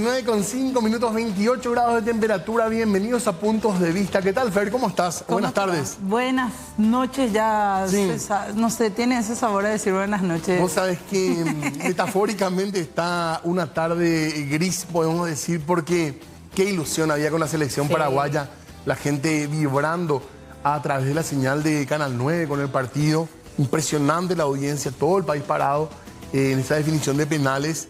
19,5 minutos, 28 grados de temperatura. Bienvenidos a Puntos de Vista. ¿Qué tal, Fer? ¿Cómo estás? Buenas tardes. Buenas noches ya. Sí. No sé, tiene ese sabor a decir buenas noches. Vos sabés que metafóricamente está una tarde gris, podemos decir, porque qué ilusión había con la selección paraguaya. La gente vibrando a través de la señal de Canal 9 con el partido. Impresionante la audiencia, todo el país parado en esa definición de penales.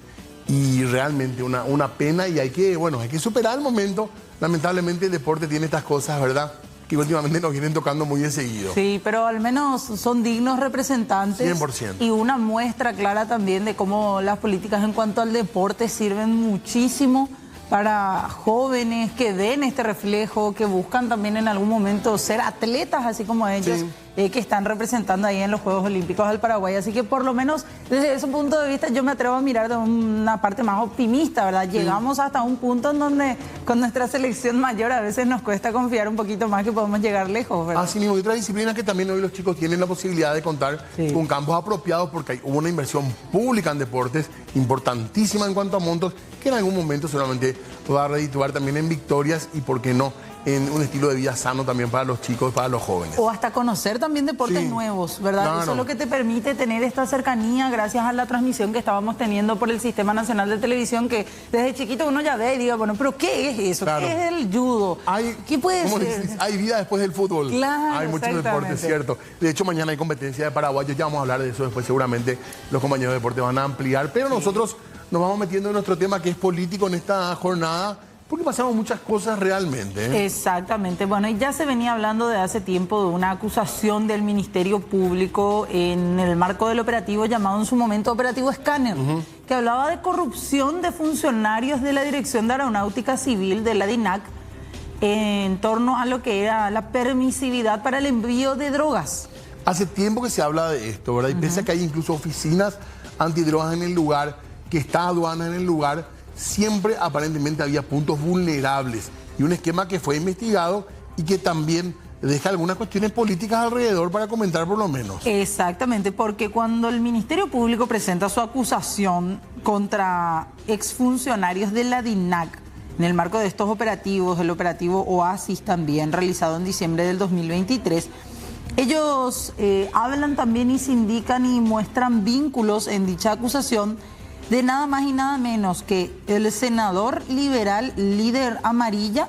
Y realmente una pena, y hay que superar el momento. Lamentablemente el deporte tiene estas cosas, ¿verdad?, que últimamente nos vienen tocando muy de seguido. Sí, pero al menos son dignos representantes. 100%. Y una muestra clara también de cómo las políticas en cuanto al deporte sirven muchísimo para jóvenes que ven este reflejo, que buscan también en algún momento ser atletas, así como ellos, que están representando ahí en los Juegos Olímpicos al Paraguay. Así que por lo menos desde ese punto de vista yo me atrevo a mirar de una parte más optimista, ¿verdad? Llegamos hasta un punto en donde con nuestra selección mayor a veces nos cuesta confiar un poquito más que podemos llegar lejos, ¿verdad? Así mismo, y otra disciplina que también hoy los chicos tienen la posibilidad de contar con campos apropiados, porque hubo una inversión pública en deportes importantísima en cuanto a montos, que en algún momento seguramente va a redituar también en victorias y, ¿por qué no?, en un estilo de vida sano también para los chicos, para los jóvenes. O hasta conocer también deportes nuevos, ¿verdad? Claro. Eso es lo que te permite tener esta cercanía gracias a la transmisión que estábamos teniendo por el Sistema Nacional de Televisión, que desde chiquito uno ya ve y diga, bueno, pero ¿qué es eso? Claro. ¿Qué es el judo? ¿Qué puede ser? Hay vida después del fútbol. Claro, hay muchos deportes, cierto. De hecho, mañana hay competencia de paraguayos, ya vamos a hablar de eso después, seguramente los compañeros de deporte van a ampliar, pero nosotros nos vamos metiendo en nuestro tema que es político en esta jornada, porque pasamos muchas cosas realmente, ¿eh? Exactamente. Bueno, y ya se venía hablando de hace tiempo de una acusación del Ministerio Público en el marco del operativo llamado en su momento Operativo Escáner, que hablaba de corrupción de funcionarios de la Dirección de Aeronáutica Civil de la DINAC en torno a lo que era la permisividad para el envío de drogas. Hace tiempo que se habla de esto, ¿verdad? Y pese a que hay incluso oficinas antidrogas en el lugar, que está aduana en el lugar, siempre aparentemente había puntos vulnerables y un esquema que fue investigado y que también deja algunas cuestiones políticas alrededor para comentar por lo menos. Exactamente, porque cuando el Ministerio Público presenta su acusación contra exfuncionarios de la DINAC en el marco de estos operativos, el operativo Oasis también, realizado en diciembre del 2023, ellos hablan también y se indican y muestran vínculos en dicha acusación de nada más y nada menos que el senador liberal líder amarilla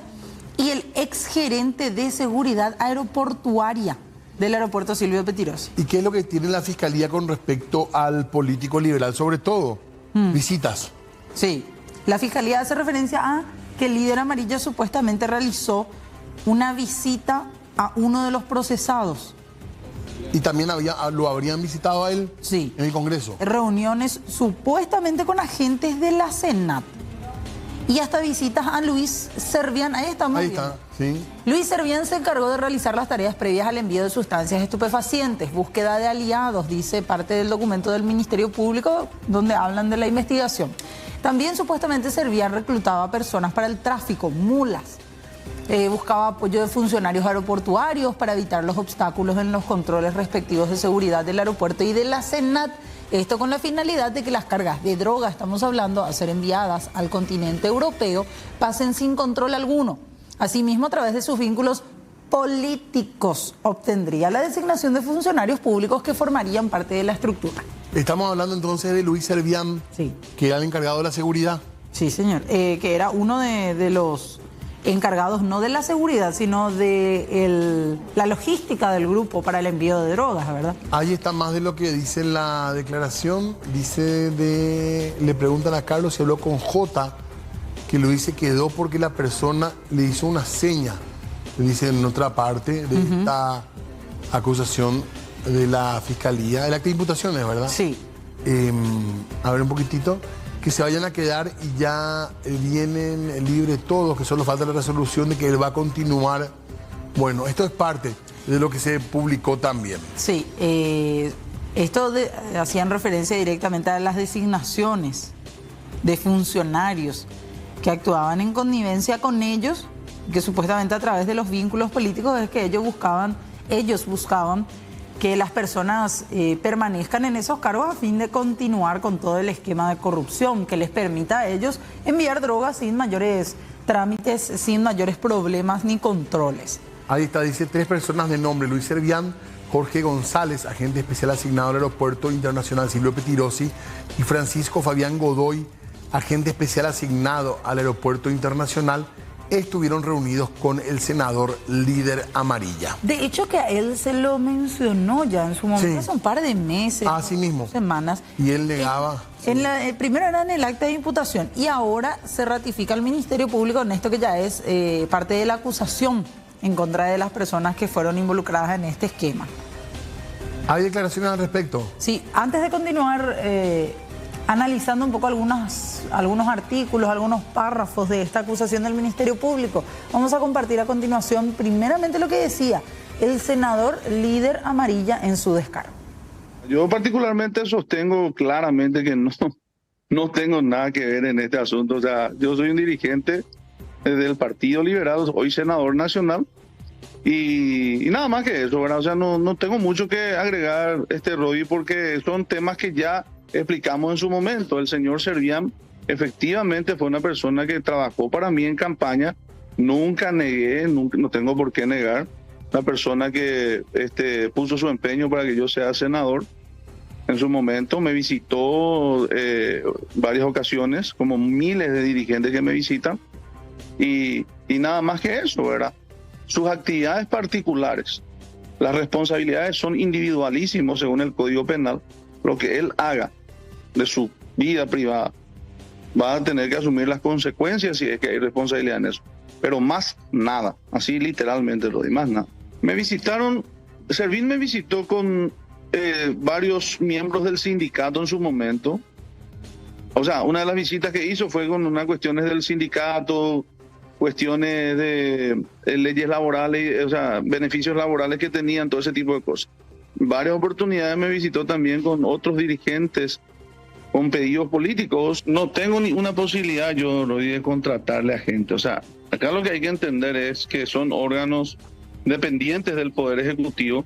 y el exgerente de seguridad aeroportuaria del aeropuerto Silvio Pettirossi. ¿Y qué es lo que tiene la Fiscalía con respecto al político liberal? Sobre todo, visitas. Sí, la Fiscalía hace referencia a que el líder amarilla supuestamente realizó una visita a uno de los procesados. ¿Y también lo habrían visitado a él en el Congreso? Reuniones supuestamente con agentes de la Senat. Y hasta visitas a Luis Servián. Ahí estamos viendo. Ahí está, sí. Luis Servián se encargó de realizar las tareas previas al envío de sustancias estupefacientes, búsqueda de aliados, dice parte del documento del Ministerio Público, donde hablan de la investigación. También supuestamente Servián reclutaba a personas para el tráfico, mulas. Buscaba apoyo de funcionarios aeroportuarios para evitar los obstáculos en los controles respectivos de seguridad del aeropuerto y de la Senat. Esto con la finalidad de que las cargas de droga, estamos hablando, a ser enviadas al continente europeo, pasen sin control alguno. Asimismo, a través de sus vínculos políticos, obtendría la designación de funcionarios públicos que formarían parte de la estructura. Estamos hablando entonces de Luis Servián, que era el encargado de la seguridad. Sí, señor, que era uno de los encargados no de la seguridad, sino de la logística del grupo para el envío de drogas, ¿verdad? Ahí está más de lo que dice la declaración. Le preguntan a Carlos si habló con J, que Luis se quedó porque la persona le hizo una seña. Le dice en otra parte de esta acusación de la Fiscalía, el acta de imputaciones, ¿verdad? Sí. A ver un poquitito. Que se vayan a quedar y ya vienen libres todos, que solo falta la resolución de que él va a continuar. Bueno, esto es parte de lo que se publicó también. Sí, hacían referencia directamente a las designaciones de funcionarios que actuaban en connivencia con ellos, que supuestamente a través de los vínculos políticos es que ellos buscaban que las personas permanezcan en esos cargos a fin de continuar con todo el esquema de corrupción que les permita a ellos enviar drogas sin mayores trámites, sin mayores problemas ni controles. Ahí está, dice 3 personas de nombre: Luis Servián, Jorge González, agente especial asignado al Aeropuerto Internacional Silvio Pettirossi, y Francisco Fabián Godoy, agente especial asignado al Aeropuerto Internacional, estuvieron reunidos con el senador líder amarilla. De hecho, que a él se lo mencionó ya en su momento, Sí. hace un par de meses, Así mismo. semanas. Y él negaba. Primero era en el acta de imputación y ahora se ratifica el Ministerio Público en esto que ya es parte de la acusación en contra de las personas que fueron involucradas en este esquema. ¿Hay declaraciones al respecto? Sí, antes de continuar analizando un poco algunos artículos, algunos párrafos de esta acusación del Ministerio Público, vamos a compartir a continuación primeramente lo que decía el senador líder amarilla en su descargo. Yo particularmente sostengo claramente que no tengo nada que ver en este asunto. O sea, yo soy un dirigente del Partido Liberal, hoy senador nacional, y nada más que eso, ¿verdad? O sea, no tengo mucho que agregar, Rodi, porque son temas que ya explicamos en su momento. El señor Servián efectivamente fue una persona que trabajó para mí en campaña, nunca negué, no tengo por qué negar, una persona que puso su empeño para que yo sea senador. En su momento me visitó varias ocasiones, como miles de dirigentes que me visitan, y nada más que eso, ¿verdad? Sus actividades particulares, las responsabilidades son individualísimos según el Código Penal. Lo que él haga de su vida privada va a tener que asumir las consecuencias si es que hay responsabilidad en eso. Pero más nada, así literalmente lo di, más nada. Me visitaron, Servín me visitó con varios miembros del sindicato en su momento. O sea, una de las visitas que hizo fue con unas cuestiones del sindicato, cuestiones de leyes laborales, o sea, beneficios laborales que tenían, todo ese tipo de cosas. Varias oportunidades me visitó también con otros dirigentes con pedidos políticos. No tengo ninguna posibilidad yo de contratarle a gente. O sea, acá lo que hay que entender es que son órganos dependientes del Poder Ejecutivo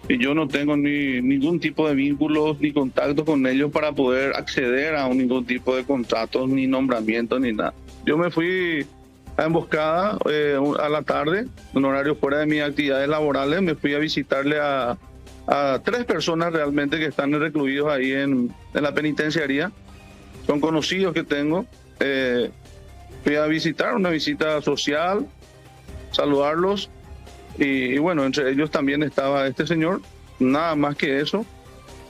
y yo no tengo ningún tipo de vínculos ni contactos con ellos para poder acceder a ningún tipo de contratos, ni nombramientos, ni nada. Yo me fui a emboscada a la tarde, en horario fuera de mis actividades laborales, me fui a visitarle a 3 personas realmente que están recluidos ahí en la penitenciaría. Son conocidos que tengo. Fui a visitar, una visita social, saludarlos. Y bueno, entre ellos también estaba este señor. Nada más que eso.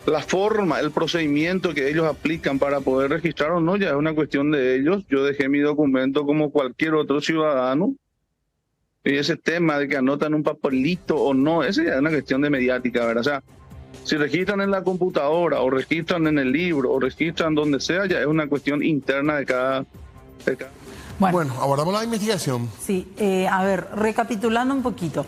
La forma, el procedimiento que ellos aplican para poder registrar o no, ya es una cuestión de ellos. Yo dejé mi documento como cualquier otro ciudadano. Y ese tema de que anotan un papelito o no, esa ya es una cuestión de mediática, ¿verdad? O sea, si registran en la computadora o registran en el libro o registran donde sea, ya es una cuestión interna de cada... Bueno, abordamos la investigación. Sí, a ver, recapitulando un poquito.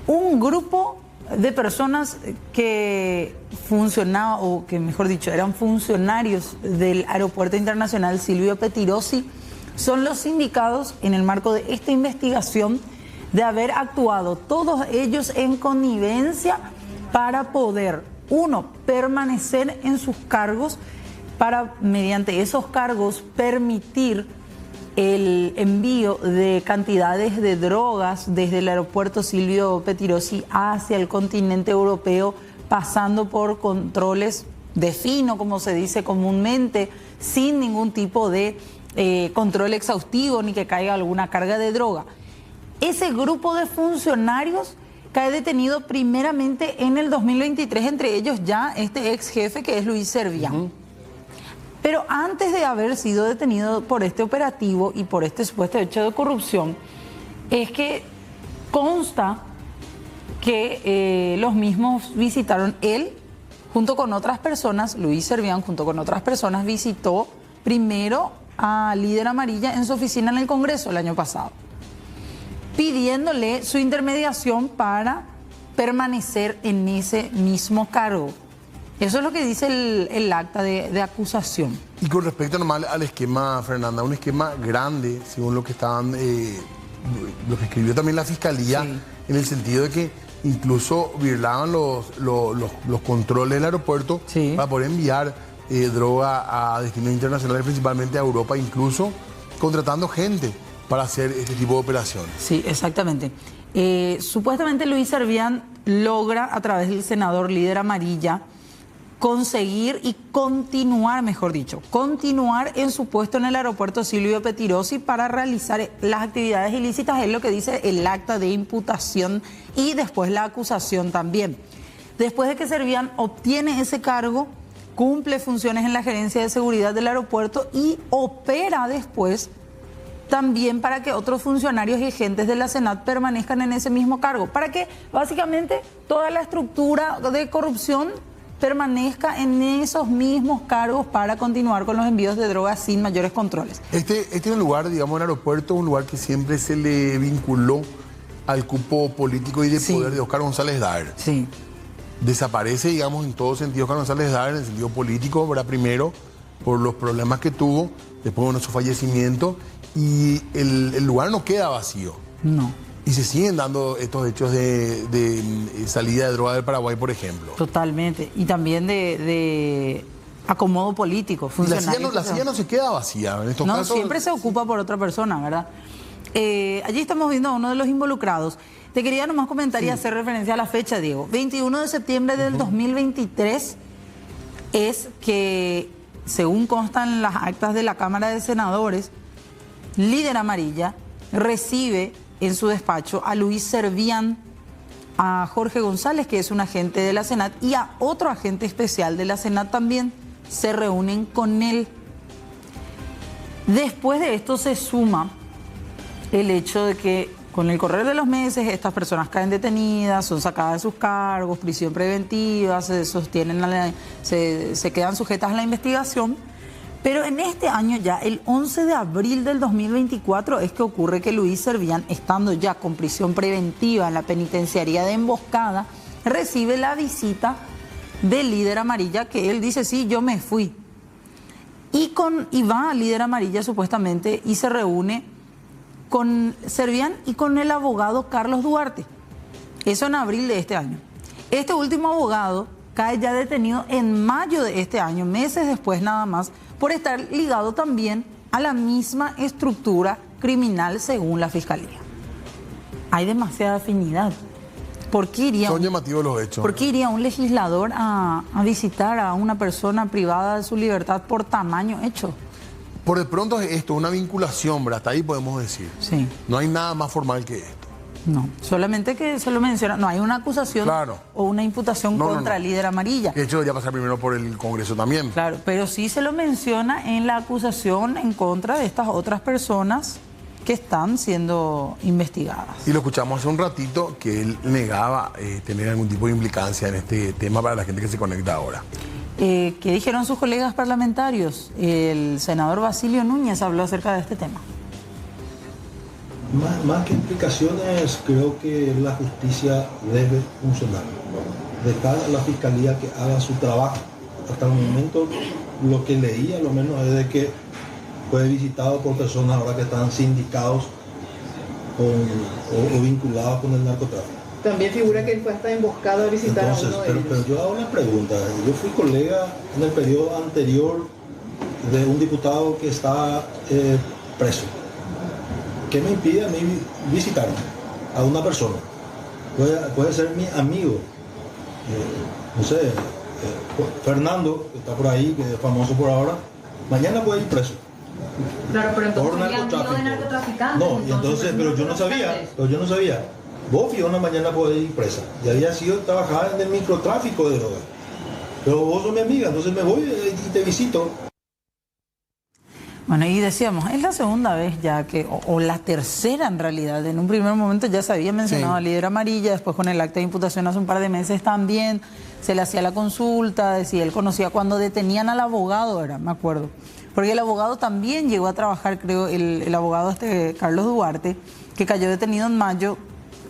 Un grupo de personas que funcionaba, o que mejor dicho, eran funcionarios del Aeropuerto Internacional Silvio Pettirossi, son los indicados en el marco de esta investigación de haber actuado todos ellos en connivencia para poder, uno, permanecer en sus cargos, para mediante esos cargos permitir el envío de cantidades de drogas desde el aeropuerto Silvio Pettirossi hacia el continente europeo, pasando por controles de fino, como se dice comúnmente, sin ningún tipo de control exhaustivo ni que caiga alguna carga de droga. Ese grupo de funcionarios cae detenido primeramente en el 2023, entre ellos ya este ex jefe que es Luis Servián. Pero antes de haber sido detenido por este operativo y por este supuesto hecho de corrupción, es que consta que los mismos visitaron él junto con otras personas, Luis Servián junto con otras personas visitó primero a Líder Amarilla en su oficina en el Congreso el año pasado, pidiéndole su intermediación para permanecer en ese mismo cargo. Eso es lo que dice el acta de acusación. Y con respecto nomás al esquema, Fernanda, un esquema grande, según lo que estaban, lo que escribió también la Fiscalía, sí, en el sentido de que incluso virlaban los controles del aeropuerto Sí. para poder enviar droga a destinos internacionales, principalmente a Europa, incluso contratando gente para hacer este tipo de operaciones. Sí, exactamente. Supuestamente Luis Servián logra, a través del senador líder amarilla, conseguir y continuar, mejor dicho, continuar en su puesto en el aeropuerto Silvio Pettirossi para realizar las actividades ilícitas, es lo que dice el acta de imputación y después la acusación también. Después de que Servián obtiene ese cargo, cumple funciones en la gerencia de seguridad del aeropuerto y opera después también para que otros funcionarios y agentes de la Senat permanezcan en ese mismo cargo, para que básicamente toda la estructura de corrupción permanezca en esos mismos cargos para continuar con los envíos de drogas sin mayores controles. Este es un lugar, digamos, el aeropuerto, un lugar que siempre se le vinculó al cupo político y de Sí. poder de Oscar González Daer. Sí, Desaparece, digamos, en todo sentido Oscar González Daer, en el sentido político, ¿verdad? Primero por los problemas que tuvo, después bueno, su fallecimiento, y el lugar no queda vacío. no, Y se siguen dando estos hechos de salida de droga del Paraguay, por ejemplo. totalmente. Y también de acomodo político, Y la funcionarios. silla no se queda vacía. En estos No, casos, siempre se ocupa por otra persona, ¿verdad? Allí estamos viendo a uno de los involucrados. Te quería nomás comentar y hacer referencia a la fecha, Diego. 21 de septiembre del 2023 es que, según constan las actas de la Cámara de Senadores, líder amarilla recibe en su despacho a Luis Servián, a Jorge González, que es un agente de la Senat, y a otro agente especial de la Senat también. Se reúnen con él. Después de esto se suma el hecho de que con el correr de los meses estas personas caen detenidas, son sacadas de sus cargos, prisión preventiva, se sostienen, se quedan sujetas a la investigación. Pero en este año ya, el 11 de abril del 2024, es que ocurre que Luis Servián, estando ya con prisión preventiva en la penitenciaría de Emboscada, recibe la visita del líder amarilla, que él dice, sí, yo me fui. Y va al líder amarilla supuestamente y se reúne con Servián y con el abogado Carlos Duarte. Eso en abril de este año. Este último abogado cae ya detenido en mayo de este año, meses después nada más, por estar ligado también a la misma estructura criminal según la Fiscalía. Hay demasiada afinidad. ¿Por qué iría, son llamativos los hechos. ¿por qué iría un legislador a visitar a una persona privada de su libertad por tamaño hecho? Por de pronto es esto, una vinculación, ¿verdad? Hasta ahí podemos decir. Sí. No hay nada más formal que esto. No, solamente que se lo menciona, no hay una acusación Claro. o una imputación contra el líder amarilla. De hecho, debería pasar primero por el Congreso también. Claro, pero sí se lo menciona en la acusación en contra de estas otras personas que están siendo investigadas. Y lo escuchamos hace un ratito que él negaba tener algún tipo de implicancia en este tema para la gente que se conecta ahora. ¿Qué dijeron sus colegas parlamentarios? El senador Basilio Núñez habló acerca de este tema. Más que implicaciones, creo que la justicia debe funcionar. Dejar a la fiscalía que haga su trabajo. Hasta el momento, lo que leí, a lo menos, es de que fue visitado por personas ahora que están sindicados o vinculados con el narcotráfico. También figura que él fue hasta emboscado a visitar Entonces, a uno de pero ellos. yo hago una pregunta. Yo fui colega en el periodo anterior de un diputado que estaba preso. ¿Qué me impide a mí visitar a una persona? Puede ser mi amigo, no sé, Fernando, que está por ahí, que es famoso por ahora, mañana puede ir preso. Claro, pero entonces Por sería amigo de narcotraficantes. No, y entonces, pero yo no sabía. Vos, Fiona, mañana podés ir presa. Y había sido trabajar en el microtráfico de drogas. Pero vos sos mi amiga, entonces me voy y te visito. Bueno, y decíamos, es la segunda vez ya que, o la tercera en realidad, en un primer momento ya se había mencionado al líder amarilla, después con el acta de imputación hace un par de meses también, se le hacía la consulta de si él conocía cuando detenían al abogado, me acuerdo. Porque el abogado también llegó a trabajar, creo, el abogado Carlos Duarte, que cayó detenido en mayo,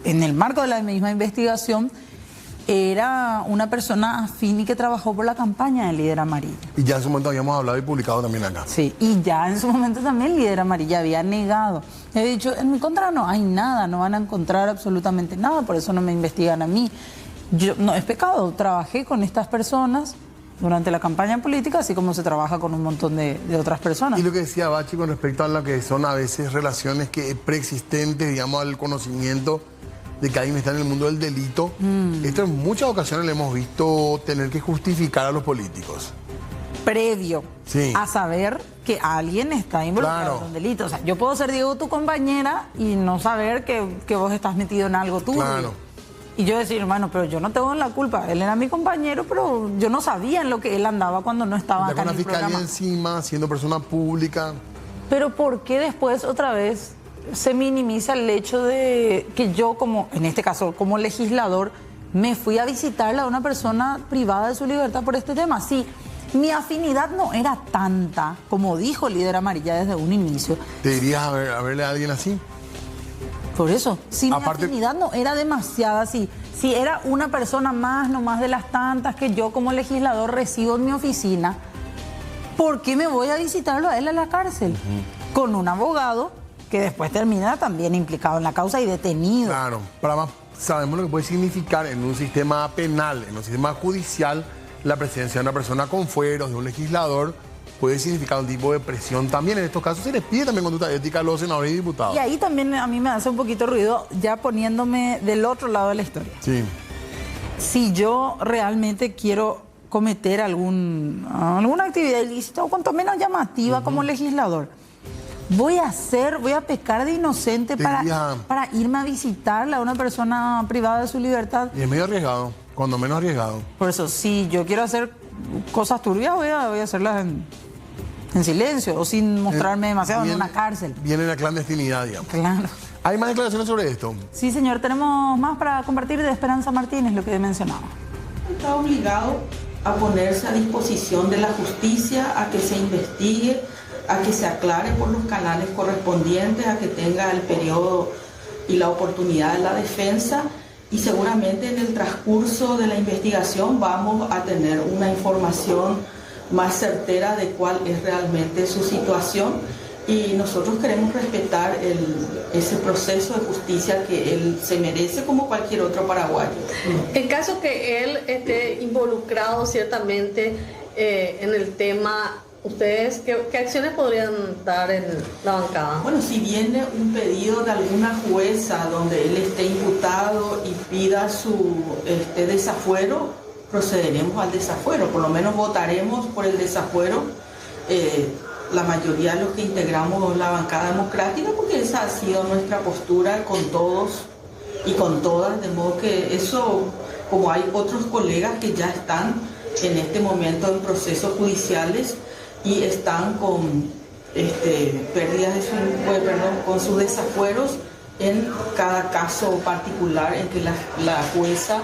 en el marco de la misma investigación, era una persona afín y que trabajó por la campaña de Líder Amarilla. Y ya en su momento habíamos hablado y publicado también acá. Sí, y ya en su momento también Líder Amarilla había negado. He dicho, en mi contra no hay nada, no van a encontrar absolutamente nada, por eso no me investigan a mí. Yo, no es pecado, trabajé con estas personas durante la campaña política, así como se trabaja con un montón de otras personas. Y lo que decía Bachi con respecto a lo que son a veces relaciones que preexistentes, digamos, al conocimiento de que alguien está en el mundo del delito. Esto en muchas ocasiones le hemos visto tener que justificar a los políticos. Previo a saber que alguien está involucrado en un delito. O sea, yo puedo ser, Diego, tu compañera y no saber que vos estás metido en algo tuyo. Claro. Y yo decir, hermano, pero yo no tengo la culpa. Él era mi compañero, pero yo no sabía en lo que él andaba cuando no estaba acá en el programa. Con la fiscalía encima, siendo persona pública. Pero ¿por qué después otra vez se minimiza el hecho de que yo, como en este caso, como legislador, me fui a visitarle a una persona privada de su libertad por este tema? Sí, mi afinidad no era tanta, como dijo Líder Amarilla desde un inicio. ¿Te dirías a verle a alguien así? Por eso, si aparte, mi afinidad no era demasiada, si era una persona más, no más de las tantas que yo como legislador recibo en mi oficina, ¿por qué me voy a visitarlo a él a la cárcel? Con un abogado que después termina también implicado en la causa y detenido. Claro, para más sabemos lo que puede significar en un sistema penal, en un sistema judicial, la presencia de una persona con fueros, de un legislador, puede significar un tipo de presión. También en estos casos se les pide también conducta ética a los senadores y diputados. Y ahí también a mí me hace un poquito ruido, ya poniéndome del otro lado de la historia. Sí. Si yo realmente quiero cometer alguna actividad ilícita o cuanto menos llamativa como legislador, voy a pecar de inocente para irme a visitarle a una persona privada de su libertad. Y es medio arriesgado, cuando menos arriesgado. Por eso, si yo quiero hacer cosas turbias, voy a hacerlas en silencio o sin mostrarme demasiado en una cárcel. Viene la clandestinidad, digamos. Claro. ¿Hay más declaraciones sobre esto? Sí, señor. Tenemos más para compartir de Esperanza Martínez, lo que mencionaba. Está obligado a ponerse a disposición de la justicia, a que se investigue, a que se aclare por los canales correspondientes, a que tenga el periodo y la oportunidad de la defensa. Y seguramente en el transcurso de la investigación vamos a tener una información más certera de cuál es realmente su situación, y nosotros queremos respetar ese proceso de justicia que él se merece como cualquier otro paraguayo. En caso que él esté involucrado ciertamente en el tema, ¿ustedes qué acciones podrían dar en la bancada? Bueno, si viene un pedido de alguna jueza donde él esté imputado y pida su desafuero, procederemos al desafuero, por lo menos votaremos por el desafuero la mayoría de los que integramos la bancada democrática, porque esa ha sido nuestra postura con todos y con todas, de modo que eso, como hay otros colegas que ya están en este momento en procesos judiciales y están con pérdidas de con sus desafueros en cada caso particular en que la jueza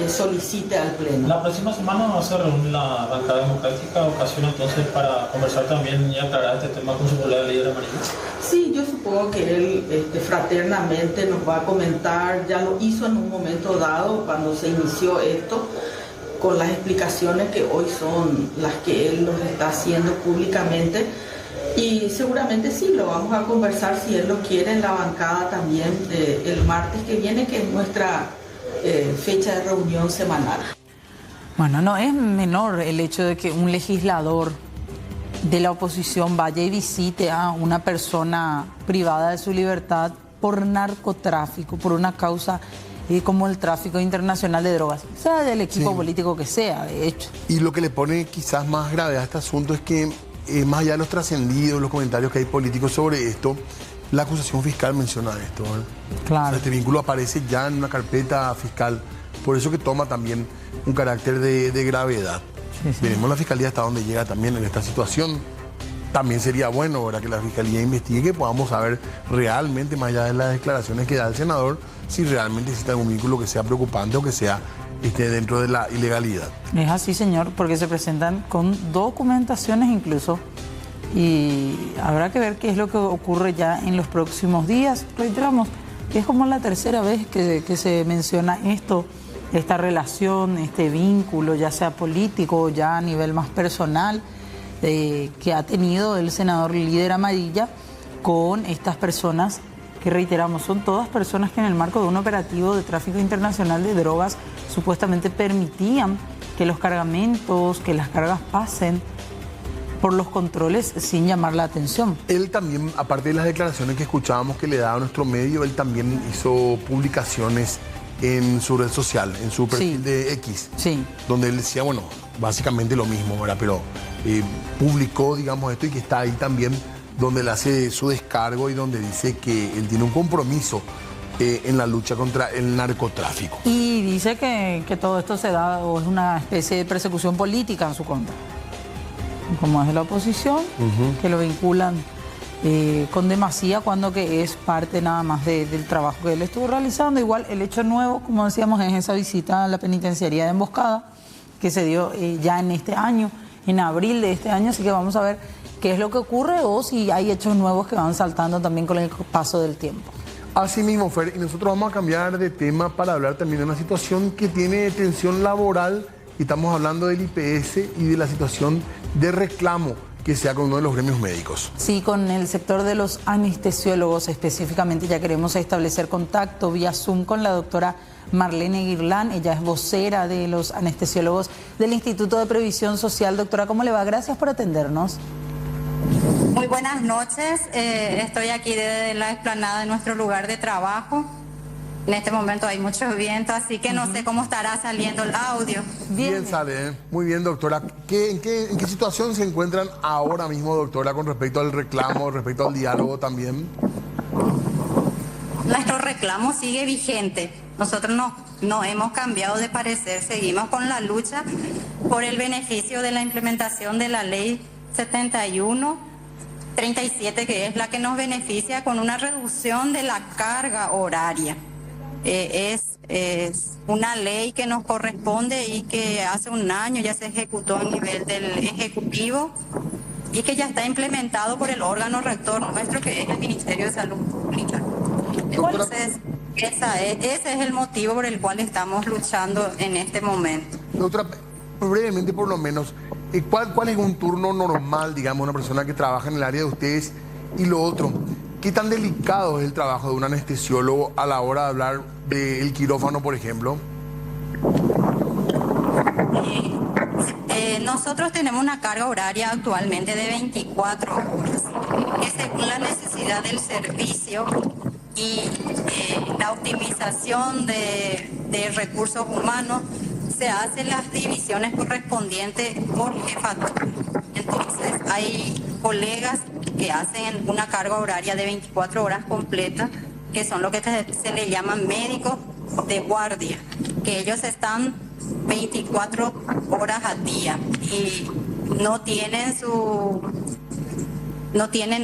solicite al Pleno. La próxima semana va a ser la bancada democrática, ocasión entonces para conversar también y aclarar este tema con su colega Líder Amarilla. Sí, yo supongo que él fraternamente nos va a comentar, ya lo hizo en un momento dado cuando se inició esto, con las explicaciones que hoy son las que él nos está haciendo públicamente, y seguramente sí, lo vamos a conversar si él lo quiere en la bancada también el martes que viene, que es nuestra fecha de reunión semanal. Bueno, no es menor el hecho de que un legislador de la oposición vaya y visite a una persona privada de su libertad por narcotráfico, por una causa como el tráfico internacional de drogas, sea del equipo político que sea, de hecho. Y lo que le pone quizás más grave a este asunto es que, más allá de los trascendidos, los comentarios que hay políticos sobre esto, la acusación fiscal menciona esto, ¿verdad? Claro. O sea, este vínculo aparece ya en una carpeta fiscal, por eso que toma también un carácter de gravedad. Sí, sí. Veremos la fiscalía hasta dónde llega también en esta situación. También sería bueno, ¿verdad?, que la fiscalía investigue, que podamos saber realmente, más allá de las declaraciones que da el senador, si realmente existe algún vínculo que sea preocupante o que sea dentro de la ilegalidad. Es así, señor, porque se presentan con documentaciones incluso. Y habrá que ver qué es lo que ocurre ya en los próximos días. Reiteramos, es como la tercera vez que se menciona esto esta relación, este vínculo, ya sea político o ya a nivel más personal, que ha tenido el senador líder Amarilla con estas personas que, reiteramos, son todas personas que en el marco de un operativo de tráfico internacional de drogas supuestamente permitían que los cargamentos, que las cargas pasen por los controles sin llamar la atención. Él también, aparte de las declaraciones que escuchábamos que le daba a nuestro medio, él también hizo publicaciones en su red social, en su perfil de X, donde él decía, bueno, básicamente lo mismo, ¿verdad? Pero publicó, digamos, esto, y que está ahí también donde él hace su descargo y donde dice que él tiene un compromiso en la lucha contra el narcotráfico. Y dice que todo esto se da o es una especie de persecución política en su contra, como es de la oposición, que lo vinculan con demasía cuando que es parte nada más del trabajo que él estuvo realizando. Igual el hecho nuevo, como decíamos, es esa visita a la penitenciaría de Emboscada que se dio ya en este año, en abril de este año, así que vamos a ver qué es lo que ocurre o si hay hechos nuevos que van saltando también con el paso del tiempo. Así mismo, Fer, y nosotros vamos a cambiar de tema para hablar también de una situación que tiene tensión laboral, y estamos hablando del IPS y de la situación de reclamo que sea con uno de los gremios médicos. Sí, con el sector de los anestesiólogos específicamente. Ya queremos establecer contacto vía Zoom con la doctora Marlene Guirlán. Ella es vocera de los anestesiólogos del Instituto de Previsión Social. Doctora, ¿cómo le va? Gracias por atendernos. Muy buenas noches. Estoy aquí desde la explanada de nuestro lugar de trabajo. En este momento hay mucho viento, así que no sé cómo estará saliendo el audio. Bien sale, ¿eh? Muy bien, doctora. ¿En qué situación se encuentran ahora mismo, doctora, con respecto al reclamo, respecto al diálogo también? Nuestro reclamo sigue vigente. Nosotros no hemos cambiado de parecer. Seguimos con la lucha por el beneficio de la implementación de la ley 71-37, que es la que nos beneficia con una reducción de la carga horaria. Es una ley que nos corresponde y que hace un año ya se ejecutó a nivel del Ejecutivo y que ya está implementado por el órgano rector nuestro, que es el Ministerio de Salud Pública. Entonces, ese es el motivo por el cual estamos luchando en este momento. Doctora, brevemente por lo menos, ¿cuál es un turno normal, digamos, una persona que trabaja en el área de ustedes? Y lo otro, ¿qué tan delicado es el trabajo de un anestesiólogo a la hora de hablar del quirófano, por ejemplo? Nosotros tenemos una carga horaria actualmente de 24 horas, que según la necesidad del servicio y la optimización de recursos humanos, se hacen las divisiones correspondientes por jefatura. Entonces, hay colegas que hacen una carga horaria de 24 horas completa, que son lo que se le llaman médicos de guardia, que ellos están 24 horas al día y no tienen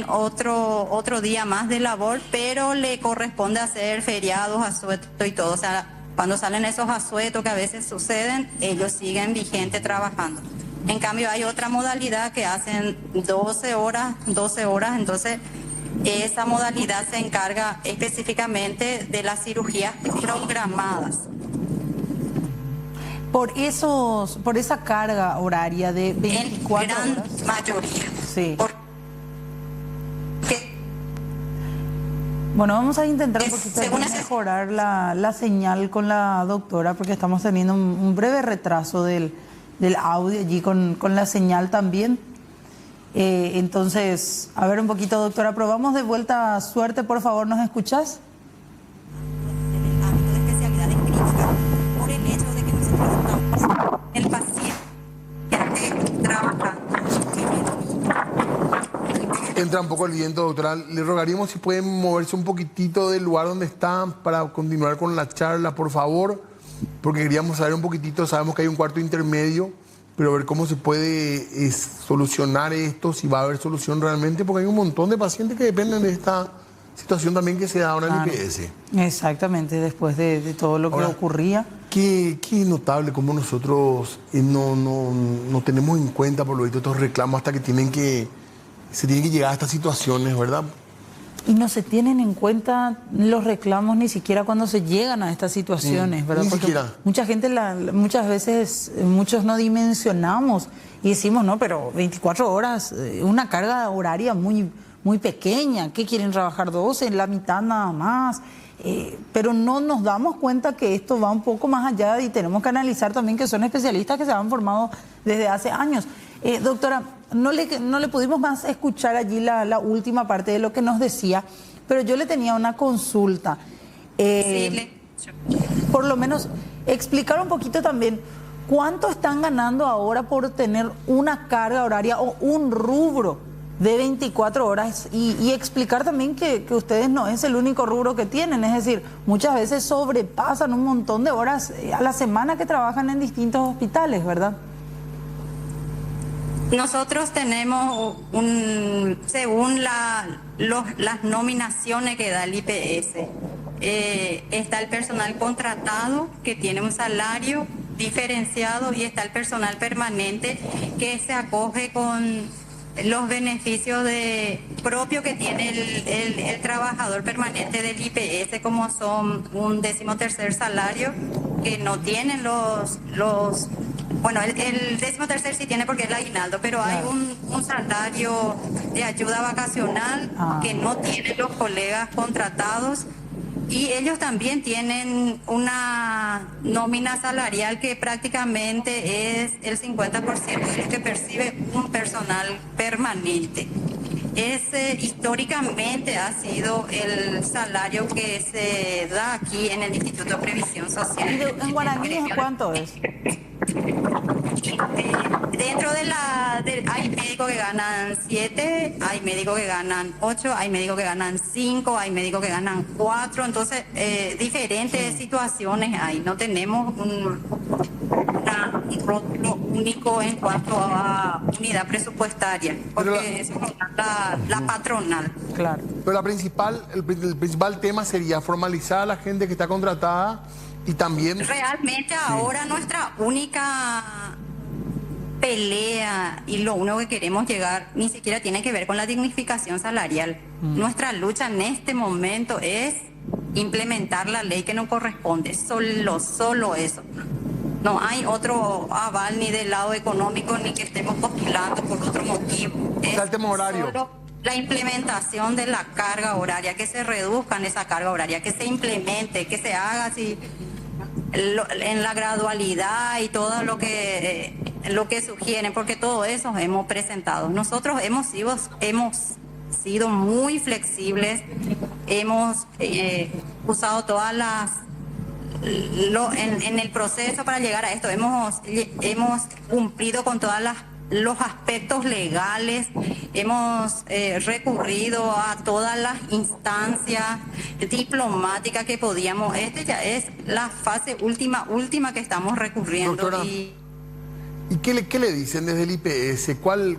otro día más de labor, pero le corresponde hacer feriados, asuetos y todo. O sea, cuando salen esos asuetos que a veces suceden, ellos siguen vigente trabajando. En cambio, hay otra modalidad que hacen 12 horas, entonces esa modalidad se encarga específicamente de las cirugías programadas. Por esa carga horaria de 24 horas. En gran mayoría. Sí. Bueno, vamos a intentar un poquito de mejorar la señal con la doctora, porque estamos teniendo un breve retraso del audio allí con la señal también. Entonces, a ver un poquito, doctora, probamos de vuelta. Suerte, por favor, ¿nos escuchás? Por el hecho de que nosotros estamos el paciente trabajando. Entra un poco el viento, doctora. Le rogaríamos si pueden moverse un poquitito del lugar donde están para continuar con la charla, por favor, porque queríamos saber un poquitito. Sabemos que hay un cuarto intermedio, pero ver cómo se puede solucionar esto, si va a haber solución realmente, porque hay un montón de pacientes que dependen de esta situación también que se da ahora en el IPS. Exactamente, después de todo lo que ocurría. Qué notable cómo nosotros no tenemos en cuenta, por lo visto, estos reclamos hasta que se tienen que llegar a estas situaciones, ¿verdad? Y no se tienen en cuenta los reclamos ni siquiera cuando se llegan a estas situaciones, ¿verdad? Ni Porque siquiera. mucha gente, muchas veces, muchos no dimensionamos y decimos, no, pero 24 horas, una carga horaria muy, muy pequeña. ¿Qué quieren trabajar 12? En la mitad nada más. Pero no nos damos cuenta que esto va un poco más allá y tenemos que analizar también que son especialistas que se han formado desde hace años. Doctora, no le pudimos más escuchar allí la última parte de lo que nos decía, pero yo le tenía una consulta. Por lo menos explicar un poquito también cuánto están ganando ahora por tener una carga horaria o un rubro de 24 horas y explicar también que ustedes no es el único rubro que tienen, es decir, muchas veces sobrepasan un montón de horas a la semana que trabajan en distintos hospitales, ¿verdad? Nosotros tenemos, según las nominaciones que da el IPS, está el personal contratado que tiene un salario diferenciado y está el personal permanente que se acoge con los beneficios propios que tiene el trabajador permanente del IPS, como son un 13º salario, que no tienen bueno, el 13º sí tiene porque es el aguinaldo, pero hay un salario de ayuda vacacional que no tienen los colegas contratados. Y ellos también tienen una nómina salarial que prácticamente es el 50% de lo que percibe un personal permanente. Ese históricamente ha sido el salario que se da aquí en el Instituto de Previsión Social. ¿Y en guaraní cuánto es? Dentro hay médicos que ganan 7, hay médicos que ganan 8, hay médicos que ganan 5, hay médicos que ganan 4, entonces diferentes situaciones hay. No tenemos un rótulo único en cuanto a unidad presupuestaria, porque eso es la patronal. Claro. Pero el principal tema sería formalizar a la gente que está contratada y también... Realmente ahora nuestra única pelea y lo único que queremos llegar ni siquiera tiene que ver con la dignificación salarial. Nuestra lucha en este momento es implementar la ley que nos corresponde, solo eso. No hay otro aval ni del lado económico ni que estemos postulando por otro motivo. Es el tema horario. Solo la implementación de la carga horaria, que se reduzca esa carga horaria, que se implemente, que se haga así en la gradualidad y todo lo que sugieren, porque todo eso hemos presentado. Nosotros hemos sido muy flexibles, hemos usado todas en el proceso para llegar a esto, hemos cumplido con todas los aspectos legales, hemos recurrido a todas las instancias diplomáticas que podíamos. Ya es la fase última que estamos recurriendo. Doctora, ¿y qué le dicen desde el IPS? ¿Cuál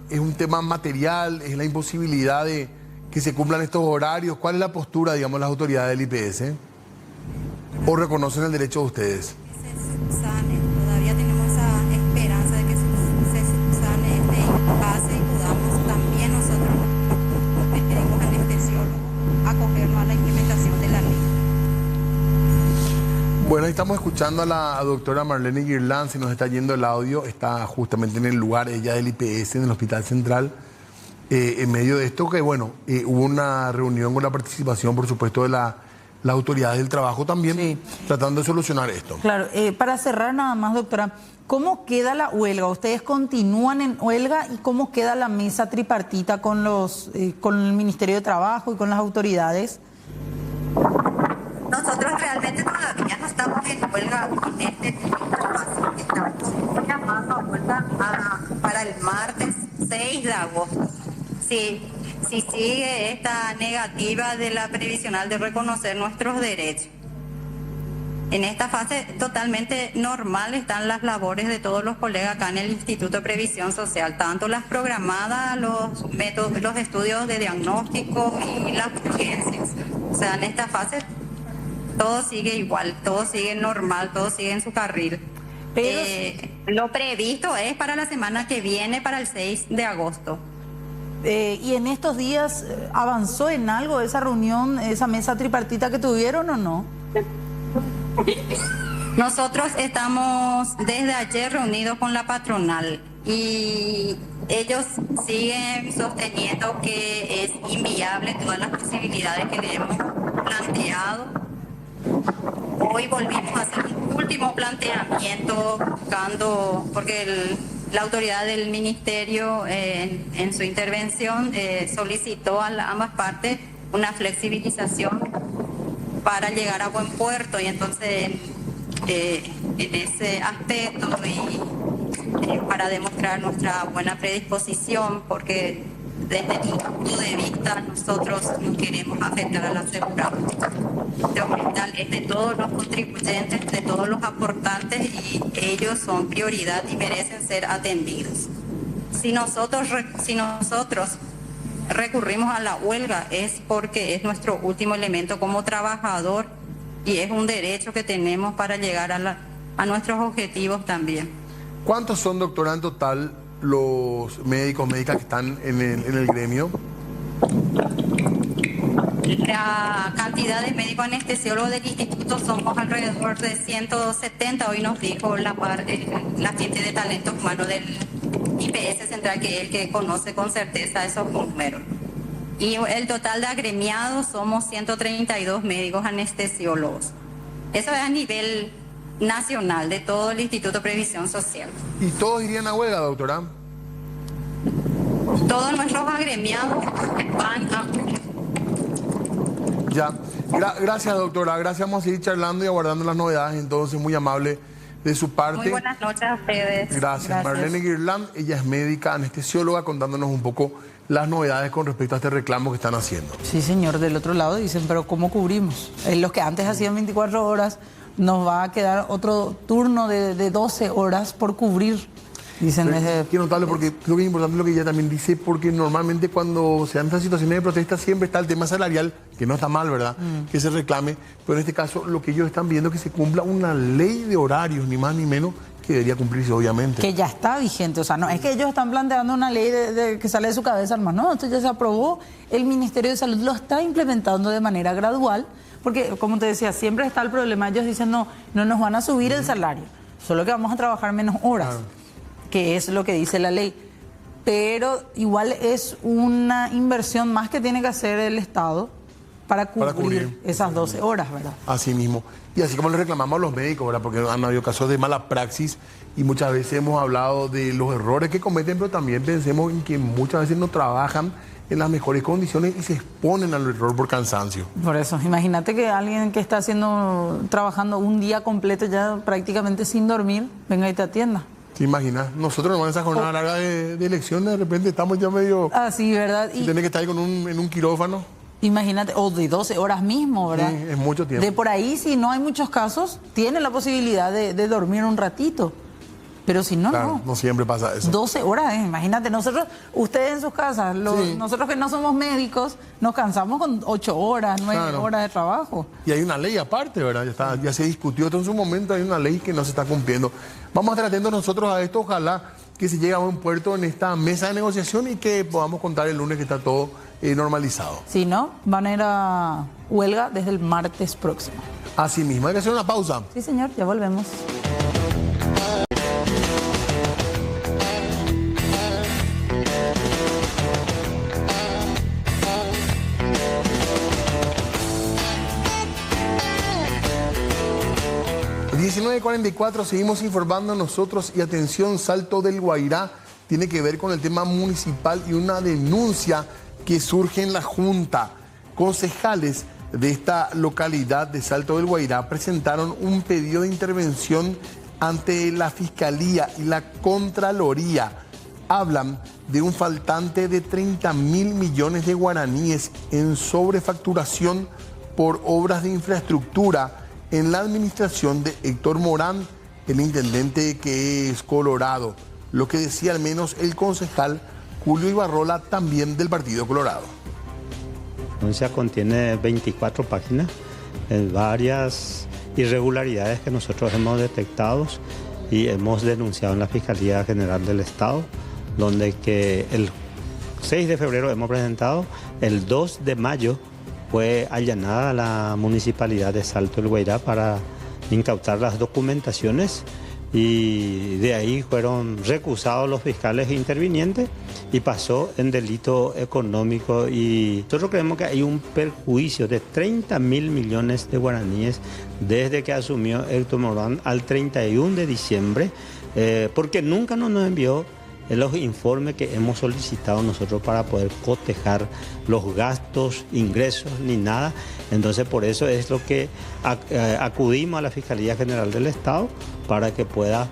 es un tema material? ¿Es la imposibilidad de que se cumplan estos horarios? ¿Cuál es la postura, digamos, las autoridades del IPS? ¿O reconocen el derecho de ustedes? Todavía tenemos esa esperanza de que se subsane este impasse y podamos también nosotros, los médicos anestesiólogos, acogernos a la implementación de la ley. Bueno, ahí estamos escuchando a la doctora Marlene Guirlán, si nos está yendo el audio, está justamente en el lugar, ella del IPS, en el Hospital Central, en medio de esto, que bueno, hubo una reunión con la participación, por supuesto, de las autoridades del trabajo también, tratando de solucionar esto. Claro, para cerrar nada más, doctora, ¿cómo queda la huelga? ¿Ustedes continúan en huelga y cómo queda la mesa tripartita con el Ministerio de Trabajo y con las autoridades? Nosotros realmente todavía no estamos en huelga en este tipo de información. Estamos llamando a huelga para el martes 6 de agosto. Si sigue esta negativa de la previsional de reconocer nuestros derechos. En esta fase totalmente normal están las labores de todos los colegas acá en el Instituto de Previsión Social, tanto las programadas, los métodos, los estudios de diagnóstico y las urgencias. O sea, en esta fase todo sigue igual, todo sigue normal, todo sigue en su carril. Pero lo previsto es para la semana que viene, para el 6 de agosto. ¿Y en estos días avanzó en algo esa reunión, esa mesa tripartita que tuvieron o no? Nosotros estamos desde ayer reunidos con la patronal y ellos siguen sosteniendo que es inviable todas las posibilidades que le hemos planteado. Hoy volvimos a hacer un último planteamiento buscando, porque la autoridad del ministerio en su intervención solicitó a ambas partes una flexibilización para llegar a buen puerto, y entonces en ese aspecto y para demostrar nuestra buena predisposición, porque desde mi punto de vista nosotros no queremos afectar al asegurado. Este hospital es de todos los contribuyentes, de todos los aportantes, y ellos son prioridad y merecen ser atendidos. Si nosotros recurrimos a la huelga es porque es nuestro último elemento como trabajador y es un derecho que tenemos para llegar a nuestros objetivos también. ¿Cuántos son, doctora, en total los médicos, médicas que están en el gremio? La cantidad de médicos anestesiólogos del instituto somos alrededor de 170. Hoy nos dijo la gente de talento humano del IPS Central, que es el que conoce con certeza esos números. Y el total de agremiados somos 132 médicos anestesiólogos. Eso es a nivel nacional de todo el Instituto de Previsión Social. ¿Y todos irían a huelga, doctora? Todos nuestros agremiados van a... Ya. Gracias, doctora. Gracias. Vamos a seguir charlando y aguardando las novedades. Entonces, muy amable de su parte. Muy buenas noches a ustedes. Gracias. Marlene Guirland, ella es médica anestesióloga, contándonos un poco las novedades con respecto a este reclamo que están haciendo. Sí, señor. Del otro lado dicen, pero ¿cómo cubrimos? Los que antes hacían 24 horas, nos va a quedar otro turno de 12 horas por cubrir. Dicen desde... Qué notable, porque creo que es importante lo que ella también dice, porque normalmente cuando se dan estas situaciones de protesta siempre está el tema salarial, que no está mal, ¿verdad? Que se reclame, pero en este caso lo que ellos están viendo es que se cumpla una ley de horarios, ni más ni menos, que debería cumplirse obviamente. Que ya está vigente, o sea, no es que ellos están planteando una ley que sale de su cabeza, hermano, no, esto ya se aprobó, el Ministerio de Salud lo está implementando de manera gradual, porque como te decía, siempre está el problema, ellos dicen no nos van a subir el salario, solo que vamos a trabajar menos horas. Claro. Que es lo que dice la ley, pero igual es una inversión más que tiene que hacer el Estado para cubrir esas 12 horas, ¿verdad? Así mismo, y así como le reclamamos a los médicos, ¿verdad? Porque han habido casos de mala praxis y muchas veces hemos hablado de los errores que cometen, pero también pensemos en que muchas veces no trabajan en las mejores condiciones y se exponen al error por cansancio. Por eso, imagínate que alguien que está trabajando un día completo ya prácticamente sin dormir, venga y te atienda. ¿Te imaginas? Nosotros en esa jornada larga de elecciones, de repente estamos ya medio... Ah, sí, ¿verdad? Y tener que estar ahí en un quirófano. Imagínate, o de 12 horas mismo, ¿verdad? Sí, es mucho tiempo. De por ahí, si no hay muchos casos, tiene la posibilidad de dormir un ratito. Pero si no, claro, no siempre pasa eso. 12 horas, imagínate, ustedes en sus casas, sí. Nosotros que no somos médicos, nos cansamos con 8 horas, 9 horas de trabajo. Y hay una ley aparte, ¿verdad? Ya se discutió esto en su momento, hay una ley que no se está cumpliendo. Vamos a estar atentos nosotros a esto, ojalá que se llegue a buen puerto en esta mesa de negociación y que podamos contar el lunes que está todo normalizado. Si no, van a ir a huelga desde el martes próximo. Así mismo, hay que hacer una pausa. Sí, señor, ya volvemos. ...19:44, seguimos informando nosotros y atención, Salto del Guairá tiene que ver con el tema municipal y una denuncia que surge en la Junta. Concejales de esta localidad de Salto del Guairá presentaron un pedido de intervención ante la Fiscalía y la Contraloría. Hablan de un faltante de 30.000 millones de guaraníes en sobrefacturación por obras de infraestructura en la administración de Héctor Morán, el intendente que es Colorado. Lo que decía al menos el concejal Julio Ibarrola, también del Partido Colorado. La denuncia contiene 24 páginas, varias irregularidades que nosotros hemos detectado y hemos denunciado en la Fiscalía General del Estado, donde que el 6 de febrero hemos presentado, el 2 de mayo fue allanada la municipalidad de Salto del Guairá para incautar las documentaciones y de ahí fueron recusados los fiscales intervinientes y pasó en delito económico. Y nosotros creemos que hay un perjuicio de 30.000 millones de guaraníes desde que asumió Héctor Morán al 31 de diciembre, porque nunca nos envió los informes que hemos solicitado nosotros para poder cotejar los gastos, ingresos, ni nada. Entonces, por eso es lo que acudimos a la Fiscalía General del Estado para que pueda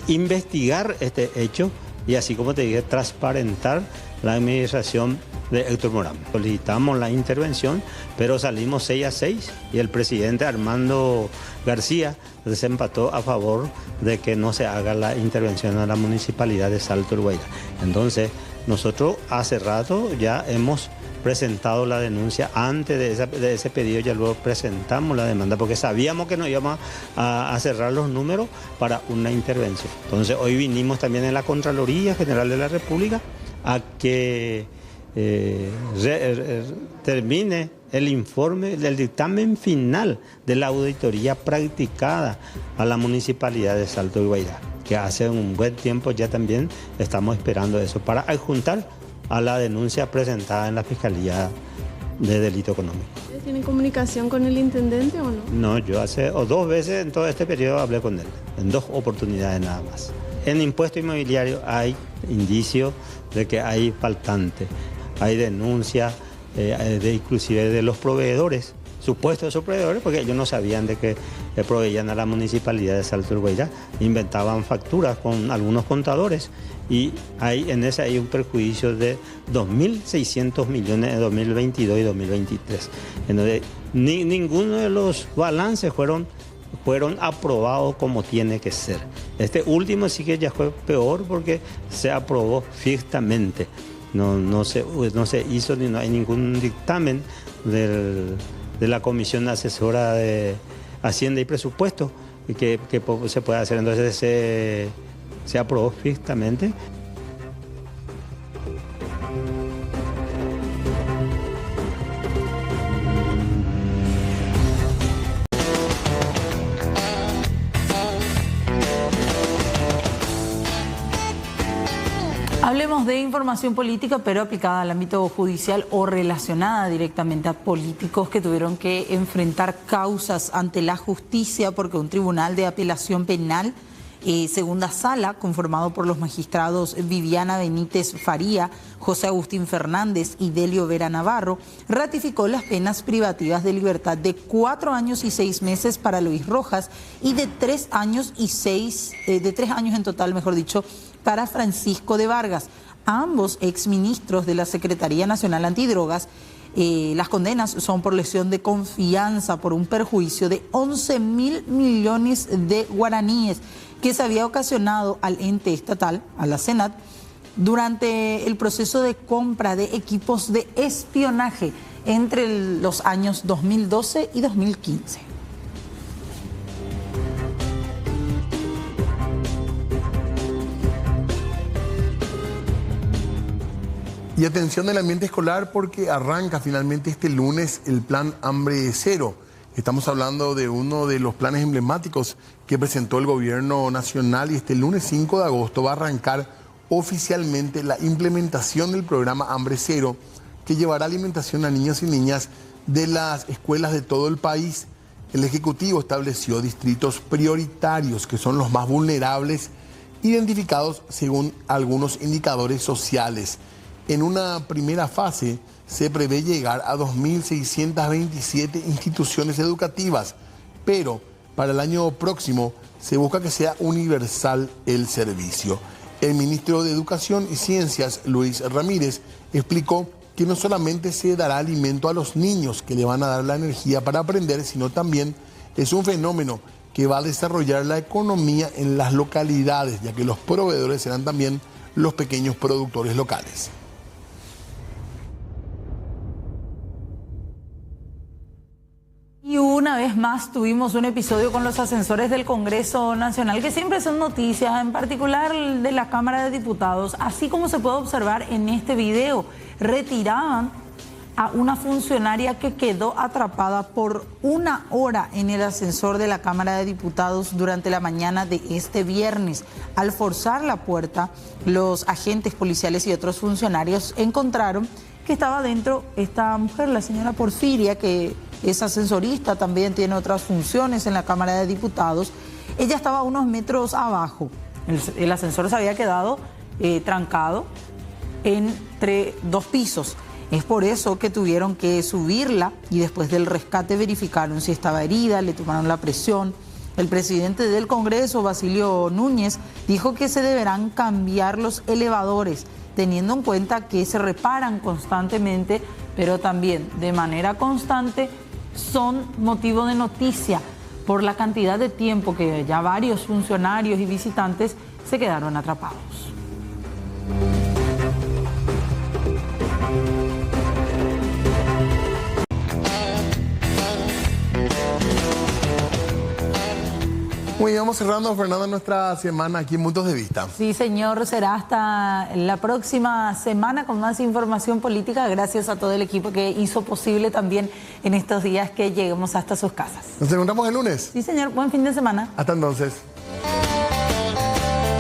investigar este hecho y, así como te dije, transparentar la administración de Héctor Morán. Solicitamos la intervención, pero salimos 6-6 y el presidente Armando García desempató a favor de que no se haga la intervención a la municipalidad de Salto del Guairá. Entonces, nosotros hace rato ya hemos presentado la denuncia. Antes de ese pedido ya luego presentamos la demanda porque sabíamos que nos íbamos a cerrar los números para una intervención. Entonces, hoy vinimos también en la Contraloría General de la República a que termine el informe del dictamen final de la auditoría practicada a la municipalidad de Salto del Guairá, que hace un buen tiempo ya también estamos esperando eso para adjuntar a la denuncia presentada en la Fiscalía de Delito Económico. ¿Tienen comunicación con el intendente o no? No, yo hace 2 veces en todo este periodo hablé con él, en 2 oportunidades nada más. En impuesto inmobiliario hay indicios de que hay faltante, hay denuncias inclusive de los proveedores, supuestos esos proveedores, porque ellos no sabían de que proveían a la municipalidad de Salto del Guairá, inventaban facturas con algunos contadores y en ese hay un perjuicio de 2.600 millones en 2022 y 2023. Entonces, ninguno de los balances fueron aprobados como tiene que ser. Este último sí que ya fue peor porque se aprobó fijamente. No se hizo, no hay ningún dictamen de la Comisión Asesora de Hacienda y Presupuesto que se pueda hacer. Entonces se aprobó fijamente. Hablemos de información política, pero aplicada al ámbito judicial o relacionada directamente a políticos que tuvieron que enfrentar causas ante la justicia porque un tribunal de apelación penal, segunda sala, conformado por los magistrados Viviana Benítez Faría, José Agustín Fernández y Delio Vera Navarro, ratificó las penas privativas de libertad de 4 años y 6 meses para Luis Rojas y de 3 años en total, mejor dicho, para Francisco de Vargas, ambos exministros de la Secretaría Nacional Antidrogas. Las condenas son por lesión de confianza por un perjuicio de 11.000 millones de guaraníes que se había ocasionado al ente estatal, a la Senat, durante el proceso de compra de equipos de espionaje entre los años 2012 y 2015. Y atención del ambiente escolar porque arranca finalmente este lunes el plan Hambre Cero. Estamos hablando de uno de los planes emblemáticos que presentó el gobierno nacional y este lunes 5 de agosto va a arrancar oficialmente la implementación del programa Hambre Cero, que llevará alimentación a niños y niñas de las escuelas de todo el país. El Ejecutivo estableció distritos prioritarios que son los más vulnerables, identificados según algunos indicadores sociales. En una primera fase se prevé llegar a 2.627 instituciones educativas, pero para el año próximo se busca que sea universal el servicio. El ministro de Educación y Ciencias, Luis Ramírez, explicó que no solamente se dará alimento a los niños que le van a dar la energía para aprender, sino también es un fenómeno que va a desarrollar la economía en las localidades, ya que los proveedores serán también los pequeños productores locales. Y una vez más, más tuvimos un episodio con los ascensores del Congreso Nacional, que siempre son noticias, en particular de la Cámara de Diputados. Así como se puede observar en este video, retiraban a una funcionaria que quedó atrapada por 1 hora en el ascensor de la Cámara de Diputados durante la mañana de este viernes. Al forzar la puerta, los agentes policiales y otros funcionarios encontraron que estaba dentro esta mujer, la señora Porfiria, que es ascensorista, también tiene otras funciones en la Cámara de Diputados. Ella estaba a unos metros abajo. El ascensor se había quedado trancado entre 2 pisos. Es por eso que tuvieron que subirla y después del rescate verificaron si estaba herida, le tomaron la presión. El presidente del Congreso, Basilio Núñez, dijo que se deberán cambiar los elevadores, teniendo en cuenta que se reparan constantemente, pero también de manera constante son motivo de noticia por la cantidad de tiempo que ya varios funcionarios y visitantes se quedaron atrapados. Muy bien, vamos cerrando, Fernanda, nuestra semana aquí en Puntos de Vista. Sí, señor, será hasta la próxima semana con más información política. Gracias a todo el equipo que hizo posible también en estos días que lleguemos hasta sus casas. Nos encontramos el lunes. Sí, señor, buen fin de semana. Hasta entonces.